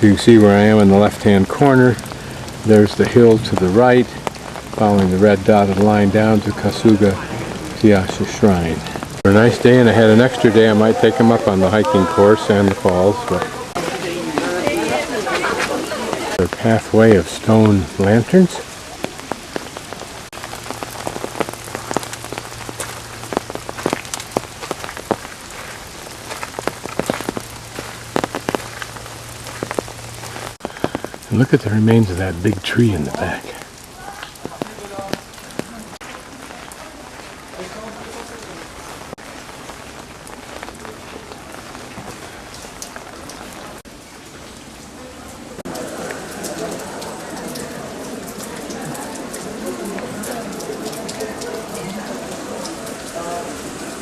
So you can see where I am in the left-hand corner. There's the hill to the right, following the red dotted line down to Kasugataisha Shrine. For a nice day, and I had an extra day, I might take them up on the hiking course and the falls. But their pathway of stone lanterns. And look at the remains of that big tree in the back.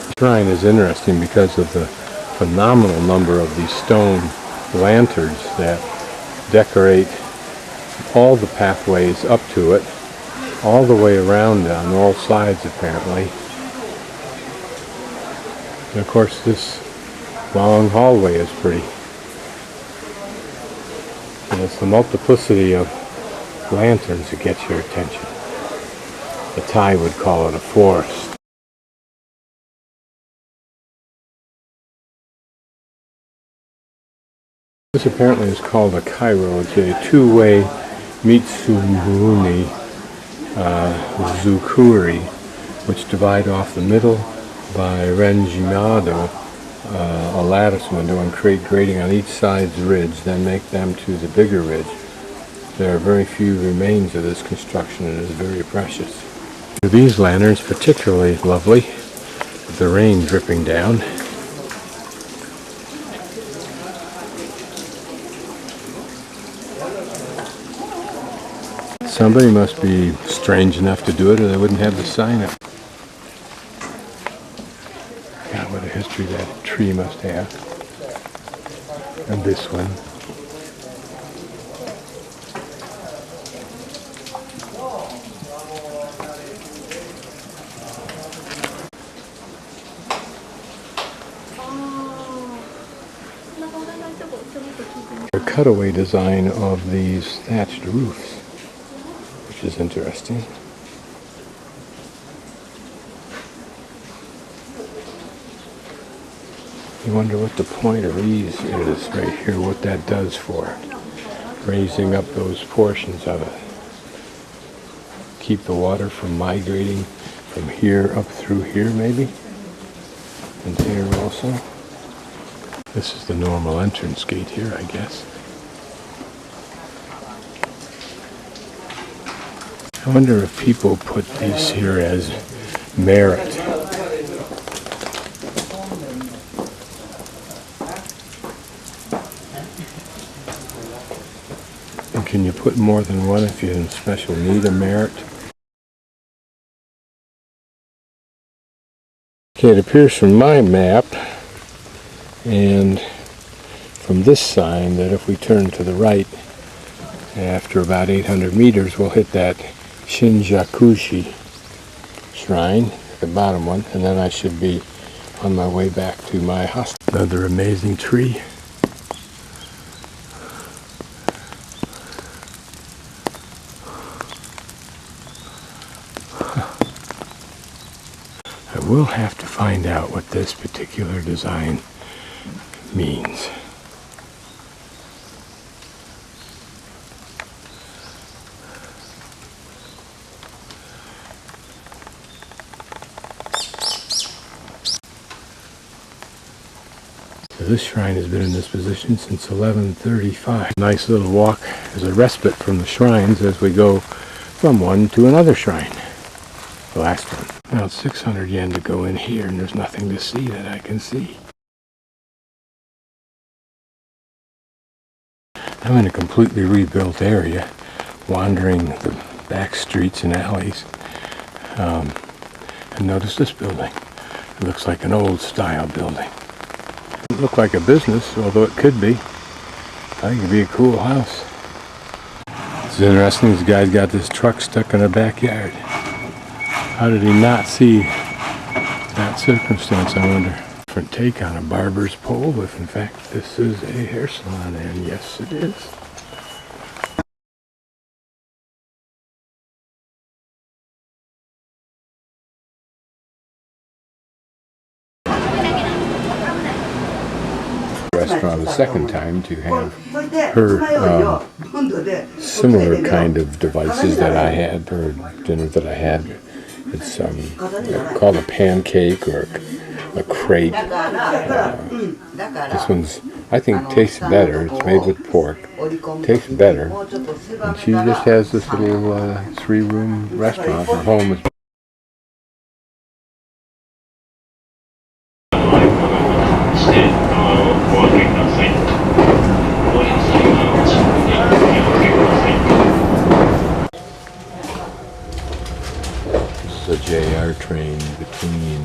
The shrine is interesting because of the phenomenal number of these stone lanterns that decorate all the pathways up to it, all the way around on all sides apparently. And of course this long hallway is pretty. And it's the multiplicity of lanterns that gets your attention. The Thai would call it a forest. This apparently is called a Cairo. It's a two-way Mitsumuni Zukuri, which divide off the middle by renjiko, a lattice window, and create grating on each side's ridge, then make them to the bigger ridge. There are very few remains of this construction and it is very precious. These lanterns particularly lovely, with the rain dripping down. Somebody must be strange enough to do it or they wouldn't have the sign up. God, what a history that tree must have. And this one. A cutaway design of these thatched roofs, which is interesting. You wonder what the point of these is right here, what that does for raising up those portions of it. Keep the water from migrating from here up through here maybe, and here also. This is the normal entrance gate here, I guess. I wonder if people put these here as merit. And can you put more than one if you're in special need of merit? Okay, it appears from my map and from this sign that if we turn to the right after about 800 meters we'll hit that Shin-Yakushiji shrine, the bottom one, and then I should be on my way back to my hostel. Another amazing tree. I will have to find out what this particular design means. So this shrine has been in this position since 1135. Nice little walk as a respite from the shrines as we go from one to another shrine. The last one. Now it's 600 yen to go in here and there's nothing to see that I can see. I'm in a completely rebuilt area, wandering the back streets and alleys. And notice this building. It looks like an old style building. It doesn't look like a business, although it could be. I think it'd be a cool house. It's interesting, this guy's got this truck stuck in the backyard. How did he not see that circumstance, I wonder? different take on a barber's pole, if in fact this is a hair salon, and yes it is. Restaurant the second time to have her similar kind of devices that I had, or dinner that I had. It's called a pancake or a crate. This one's, I think, tastes better. It's made with pork. Tastes better. And she just has this little 3-room restaurant. Her home is the JR train between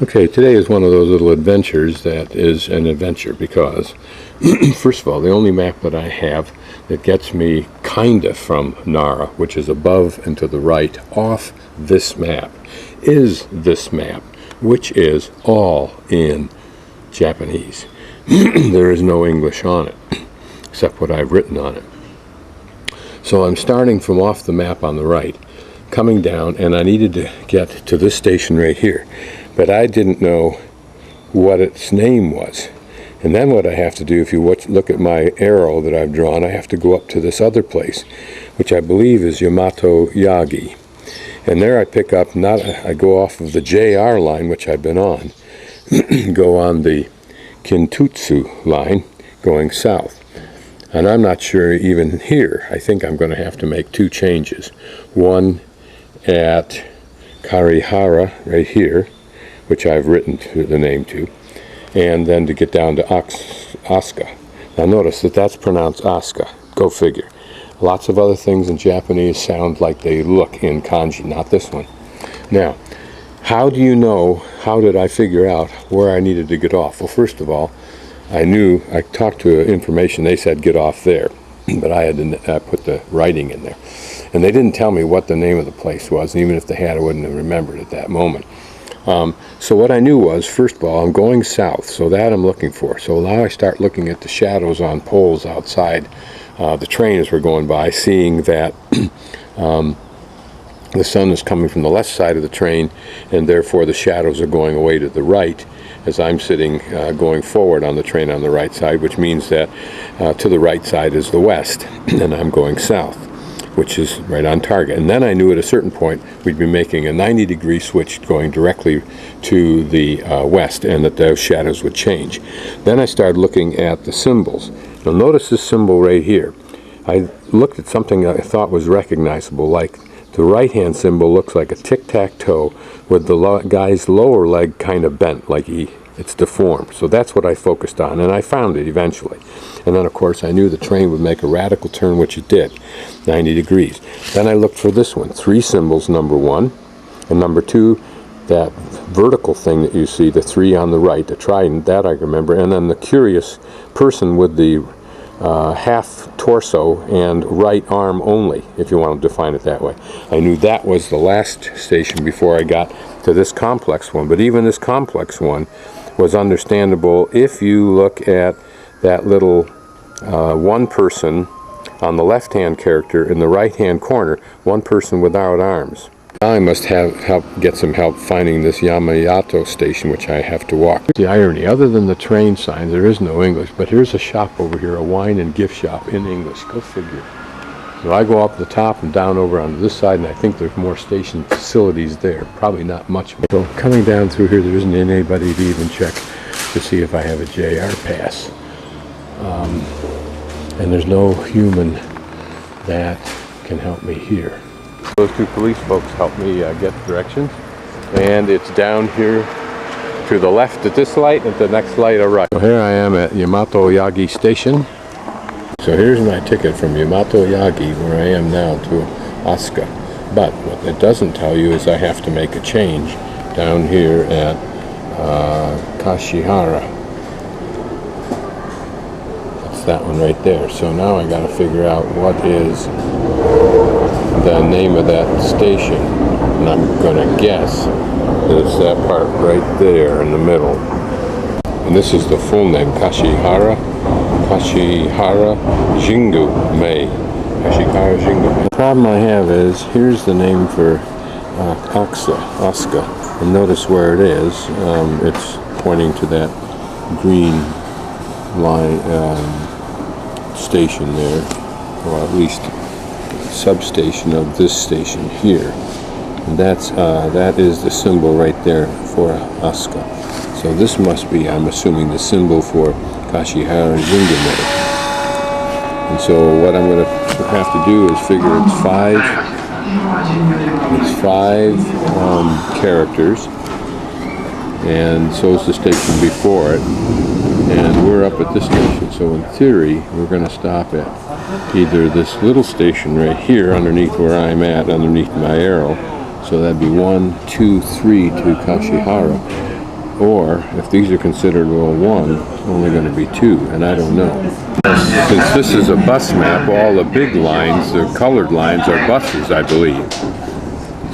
Okay, today is one of those little adventures that is an adventure because, first of all, the only map that I have that gets me kinda from Nara, which is above and to the right, off this map, is this map, which is all in Japanese. There is no English on it, except what I've written on it. So I'm starting from off the map on the right, coming down, and I needed to get to this station right here. But I didn't know what its name was. And then what I have to do, if you look at my arrow that I've drawn, I have to go up to this other place, which I believe is Yamato-Yagi. And there I pick up, I go off of the JR line, which I've been on, go on the Kintutsu line, going south. And I'm not sure even here, I think I'm going to have to make 2 changes. One at Karihara, right here, which I've written to the name to, and then to get down to Asuka. Now notice that that's pronounced Asuka. Go figure. Lots of other things in Japanese sound like they look in kanji, not this one. Now, how do you know, how did I figure out where I needed to get off? Well, first of all, I talked to information, they said get off there, but I had to put the writing in there. And they didn't tell me what the name of the place was, and even if they had, I wouldn't have remembered at that moment. So what I knew was, first of all, I'm going south, so that I'm looking for. So now I start looking at the shadows on poles outside the train as we're going by, seeing that the sun is coming from the left side of the train, and therefore the shadows are going away to the right as I'm sitting going forward on the train on the right side, which means that to the right side is the west, and I'm going south, which is right on target. And then I knew at a certain point we'd be making a 90-degree switch going directly to the west, and that those shadows would change. Then I started looking at the symbols. Now notice this symbol right here. I looked at something I thought was recognizable, like the right-hand symbol looks like a tic-tac-toe with the guy's lower leg kind of bent, like it's deformed. So that's what I focused on, and I found it eventually. And then, of course, I knew the train would make a radical turn, which it did, 90 degrees. Then I looked for this one, 3 symbols, number 1, and number 2, that vertical thing that you see, the 3 on the right, the trident, that I remember, and then the curious person with the half torso and right arm only, if you want to define it that way. I knew that was the last station before I got to this complex one, but even this complex one was understandable if you look at that little one person on the left-hand character in the right-hand corner, one person without arms. Now I must get some help finding this Yamato station, which I have to walk. The irony, other than the train signs, there is no English, but here's a shop over here, a wine and gift shop in English. Go figure. So I go up the top and down over onto this side, and I think there's more station facilities there. Probably not much more. So coming down through here, there isn't anybody to even check to see if I have a JR pass. And there's no human that can help me here. Those two police folks helped me get directions, and it's down here to the left at this light, and the next light are right. So here I am at Yamato-Yagi Station. So here's my ticket from Yamato-Yagi, where I am now, to Asuka. But what it doesn't tell you is I have to make a change down here at Kashihara. That's that one right there. So now I got to figure out what is the name of that station. And I'm going to guess that it's that part right there in the middle. And this is the full name, Kashihara Jingu Mei. Kashihara Jingu. The problem I have is, here's the name for Asuka. And notice where it is. It's pointing to that green line station there, or at least substation of this station here. And that is the symbol right there for Asuka. So this must be, I'm assuming, the symbol for Kashihara Jingu. And so what I'm going to have to do is figure it's five characters, and so is the station before it, and we're up at this station. So in theory, we're going to stop at either this little station right here underneath where I'm at, underneath my arrow. So that'd be 1, 2, 3 to Kashihara. Or, if these are considered all one, only going to be 2, and I don't know. Since this is a bus map, all the big lines, the colored lines, are buses, I believe.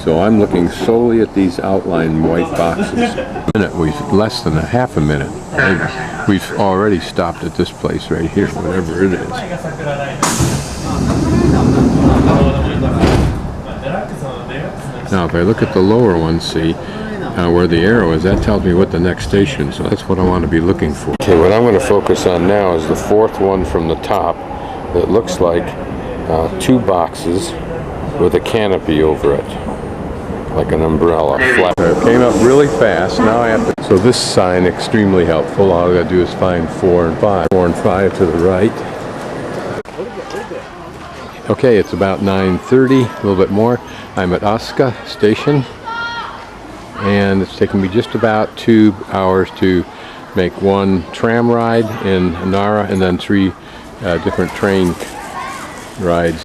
So I'm looking solely at these outlined white boxes. Less than a half a minute. We've already stopped at this place right here, whatever it is. Now, if I look at the lower one, see, where the arrow is, that tells me what the next station is, so that's what I want to be looking for. Okay, what I'm going to focus on now is the fourth one from the top. It looks like 2 boxes with a canopy over it, like an umbrella. Flat. It came up really fast. Now I have to. So this sign, extremely helpful. All I got to do is find 4 and 5. 4 and 5 to the right. Okay, it's about 9:30, a little bit more. I'm at Asuka Station. And it's taken me just about 2 hours to make 1 tram ride in Nara, and then 3 different train rides